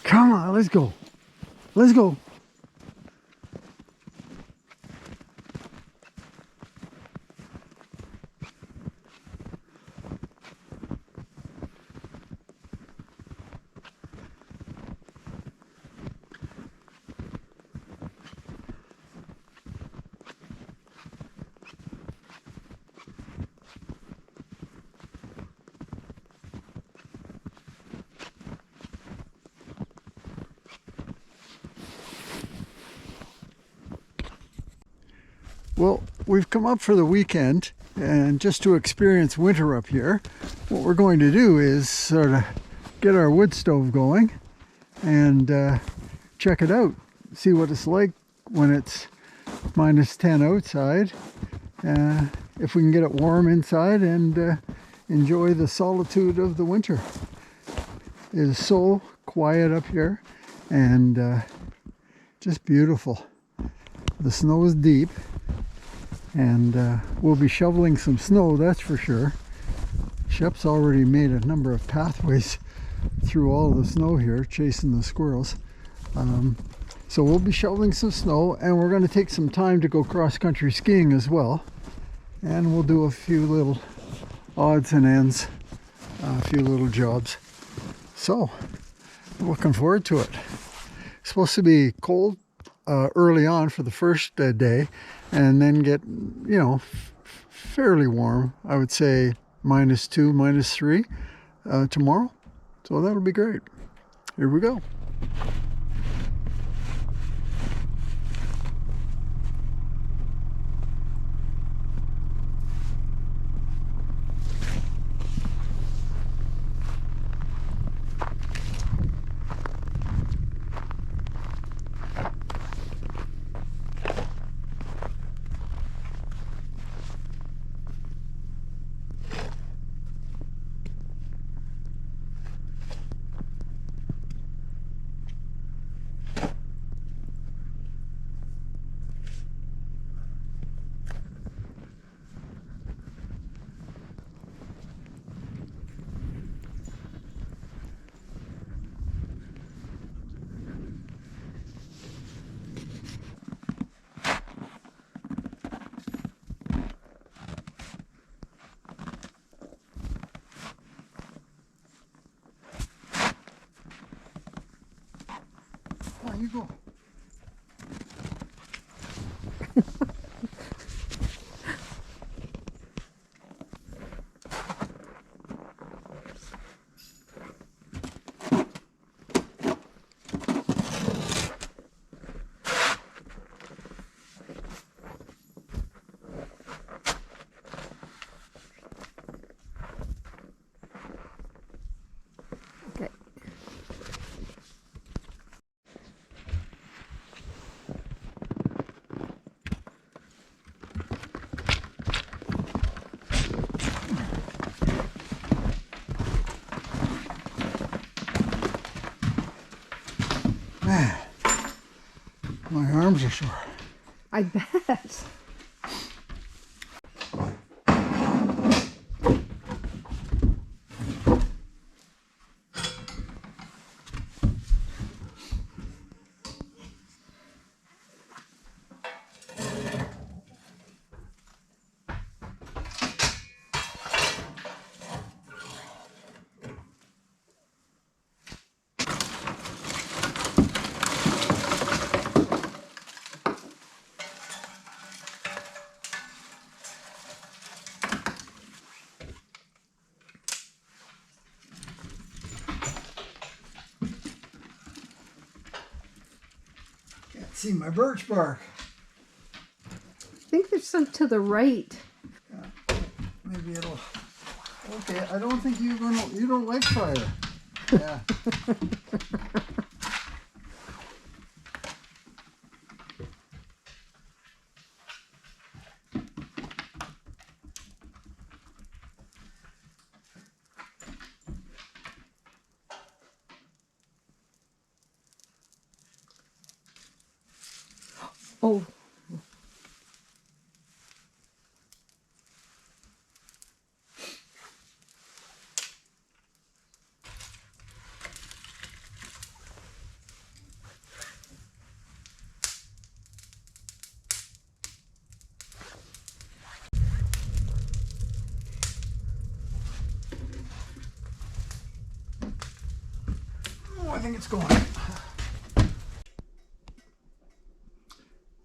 Come on, let's go. Let's go. Well, we've come up for the weekend, and just to experience winter up here, what we're going to do is sort of get our wood stove going and check it out, see what it's like when it's -10 outside, if we can get it warm inside, and enjoy the solitude of the winter. It is so quiet up here and just beautiful. The snow is deep, and we'll be shoveling some snow, that's for sure. Shep's already made a number of pathways through all the snow here, chasing the squirrels. So we'll be shoveling some snow, and we're going to take some time to go cross-country skiing as well. And we'll do a few little odds and ends, a few little jobs. So, looking forward to it. It's supposed to be cold early on for the first day, and then get, fairly warm. I would say -2, -3 tomorrow. So that'll be great. Here we go. On you go. Okay. Man, my arms are sore. I bet. Can't see my birch bark. I think there's some to the right. Yeah, maybe it'll. Okay, I don't think you don't like fire. Yeah. Oh. I think it's going.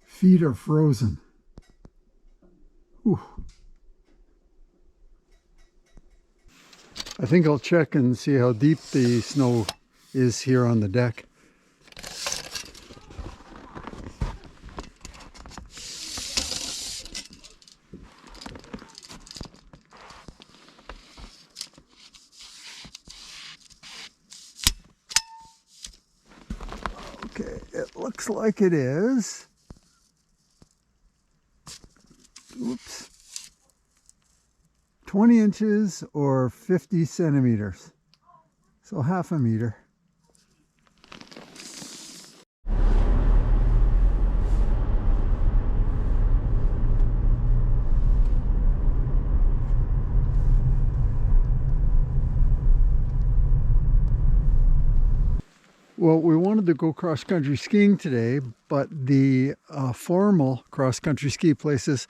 Feet are frozen. Whew. I think I'll check and see how deep the snow is here on the deck. Okay, it looks like it is. Oops. 20 inches or 50 centimeters. So half a meter. Well, we wanted to go cross-country skiing today, but the formal cross-country ski places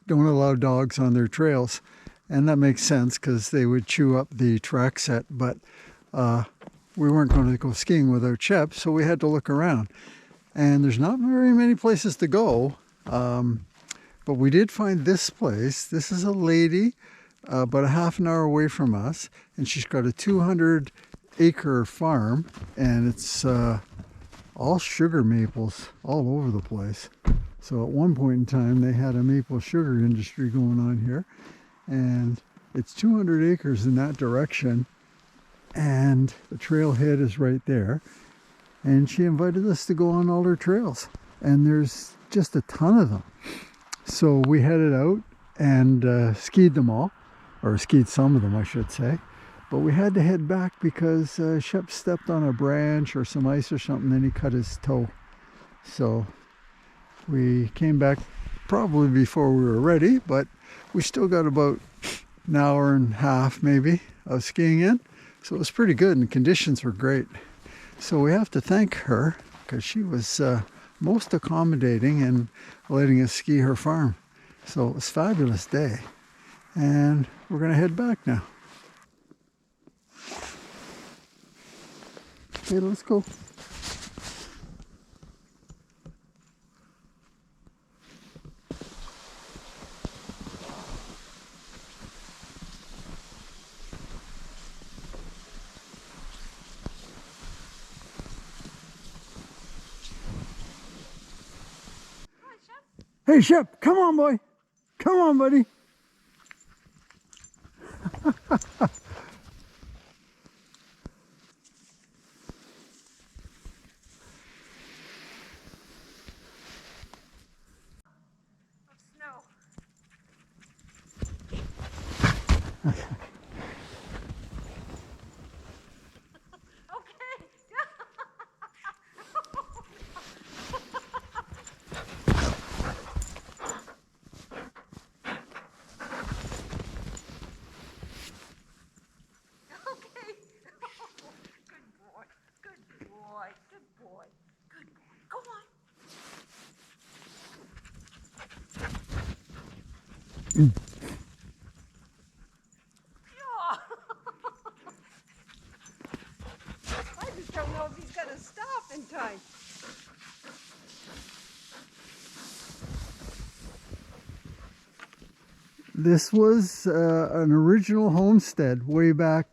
don't allow dogs on their trails. And that makes sense because they would chew up the track set, but we weren't going to go skiing without Shep, so we had to look around. And there's not very many places to go, but we did find this place. This is a lady about a half an hour away from us, and she's got a 200-acre farm, and it's all sugar maples all over the place. So at one point in time, they had a maple sugar industry going on here. And it's 200 acres in that direction, and the trailhead is right there. And she invited us to go on all her trails, and there's just a ton of them. So we headed out and skied them all, or skied some of them, I should say. But we had to head back because Shep stepped on a branch or some ice or something, and he cut his toe. So we came back probably before we were ready, but we still got about an hour and a half maybe of skiing in. So it was pretty good, and the conditions were great. So we have to thank her because she was most accommodating and letting us ski her farm. So it was a fabulous day. And we're going to head back now. Okay, let's go. Hey, Shep, come on, boy. Come on, buddy. Mm. I just don't know if he's going to stop in time. This was an original homestead way back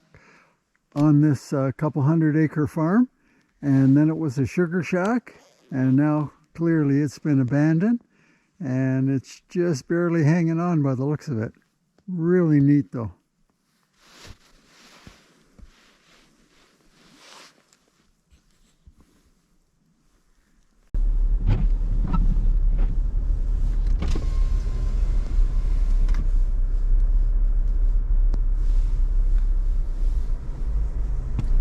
on this couple 100-acre farm, and then it was a sugar shack, and now clearly it's been abandoned, and it's just barely hanging on by the looks of it. Really neat though.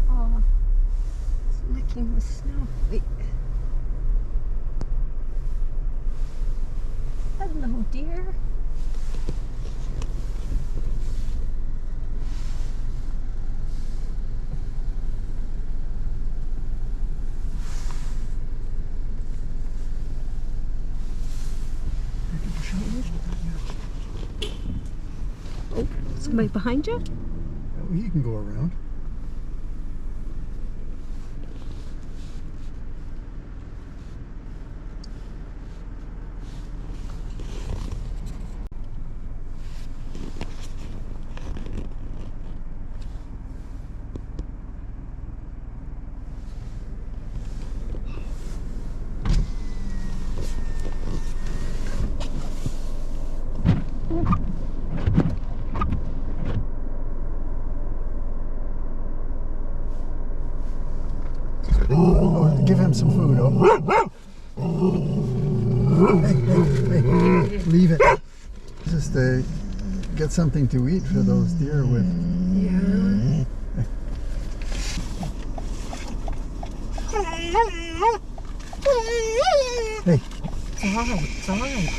Oh, it's licking the snow. Wait. Hello, dear. Oh, Somebody behind you? he can go around. Oh, give him some food. Oh. Hey, leave it. Just get something to eat for those deer with. Yeah. Hey. It's all right.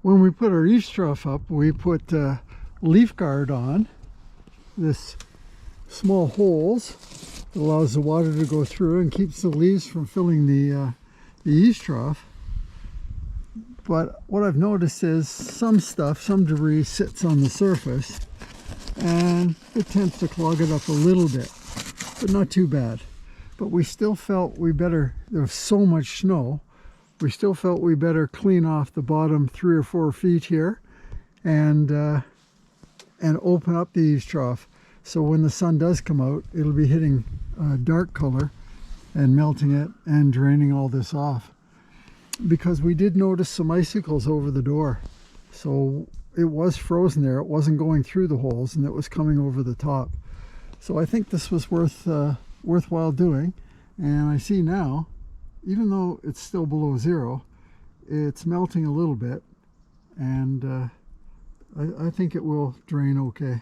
When we put our eaves trough up, we put leaf guard on, this small holes that allows the water to go through and keeps the leaves from filling the eaves trough. But what I've noticed is some debris sits on the surface and it tends to clog it up a little bit, but not too bad. But we still felt there was so much snow, we still felt we better clean off the bottom 3 or 4 feet here and open up the eaves trough. So when the sun does come out, it'll be hitting dark color and melting it and draining all this off. Because we did notice some icicles over the door. So it was frozen there. It wasn't going through the holes and it was coming over the top. So I think this was worthwhile doing. And I see now, even though it's still below zero, it's melting a little bit, and I think it will drain okay.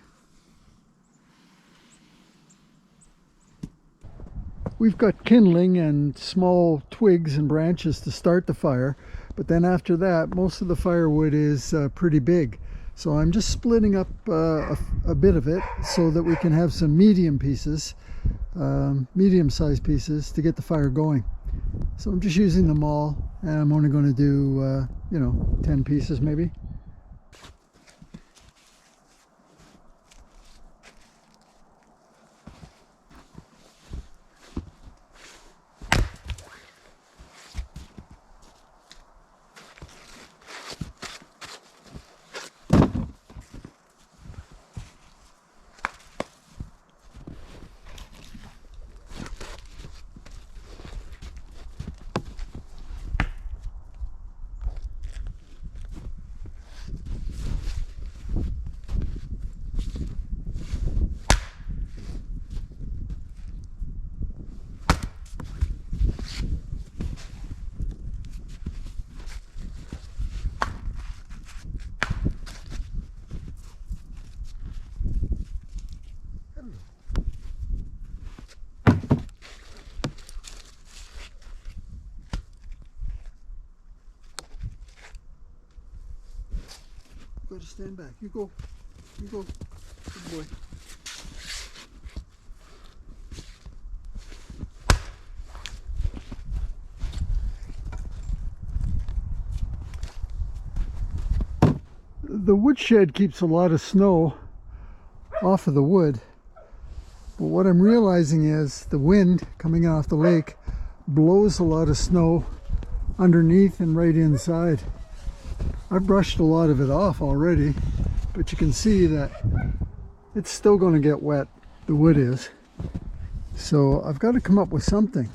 We've got kindling and small twigs and branches to start the fire, but then after that, most of the firewood is pretty big. So I'm just splitting up a bit of it so that we can have some medium-sized pieces to get the fire going. So I'm just using them all, and I'm only going to do, 10 pieces maybe. Go to stand back. You go. You go. Good boy. The woodshed keeps a lot of snow off of the wood, but what I'm realizing is the wind coming off the lake blows a lot of snow underneath and right inside. I've brushed a lot of it off already, but you can see that it's still going to get wet, the wood is. So I've got to come up with something.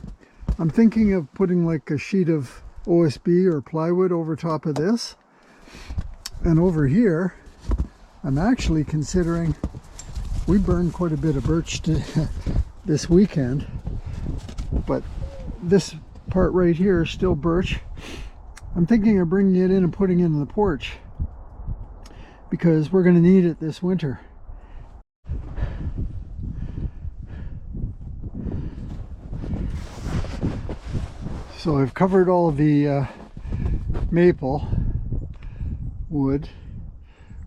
I'm thinking of putting like a sheet of OSB or plywood over top of this. And over here, I'm actually considering, we burned quite a bit of birch this weekend, but this part right here is still birch. I'm thinking of bringing it in and putting it in the porch, because we're going to need it this winter. So I've covered all the maple wood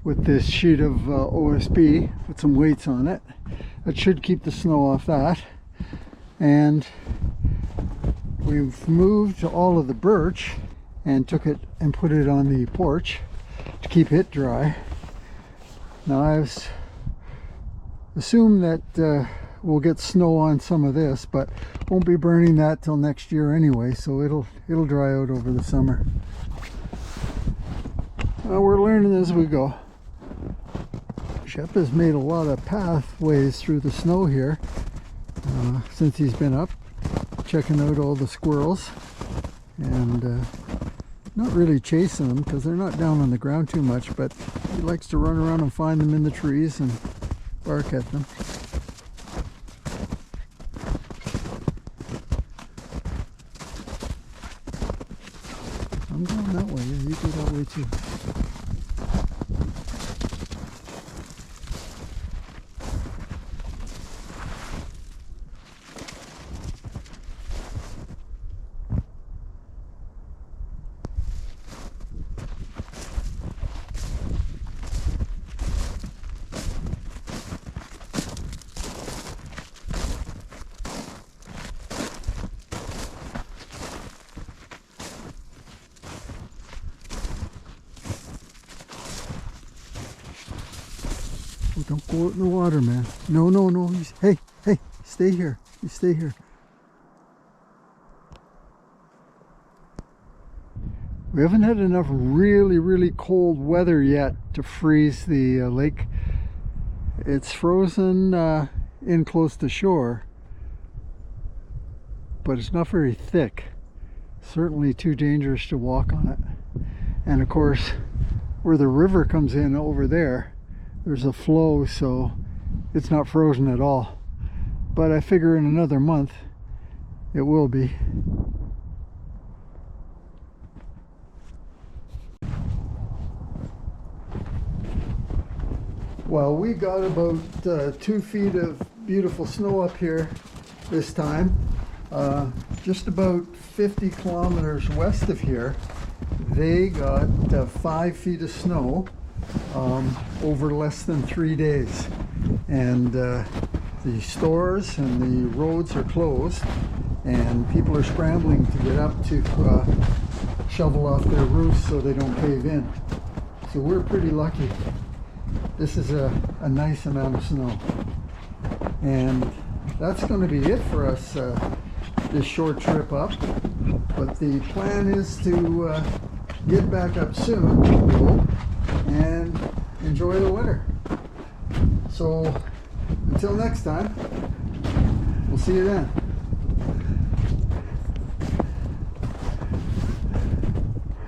with this sheet of OSB with some weights on it. That should keep the snow off that. And we've moved all of the birch and took it and put it on the porch to keep it dry. Now I've assumed that we'll get snow on some of this, but won't be burning that till next year anyway, so it'll dry out over the summer. We're learning as we go. Shep has made a lot of pathways through the snow here since he's been up, checking out all the squirrels, and not really chasing them because they're not down on the ground too much, but he likes to run around and find them in the trees and bark at them. I'm going that way. Yeah, you go that way too. Oh, don't go out in the water, man. No, no, no. Hey, hey, stay here. You stay here. We haven't had enough really, really cold weather yet to freeze the lake. It's frozen in close to shore, but it's not very thick. Certainly too dangerous to walk on it. And of course, where the river comes in over there, there's a flow, so it's not frozen at all. But I figure in another month it will be. Well, we got about 2 feet of beautiful snow up here this time. Just about 50 kilometers west of here, they got 5 feet of snow over less than 3 days. And the stores and the roads are closed, and people are scrambling to get up to shovel off their roofs so they don't cave in. So we're pretty lucky. This is a nice amount of snow, and that's going to be it for us this short trip up. But the plan is to get back up soon, we hope, and enjoy the winter. So until next time, we'll see you then.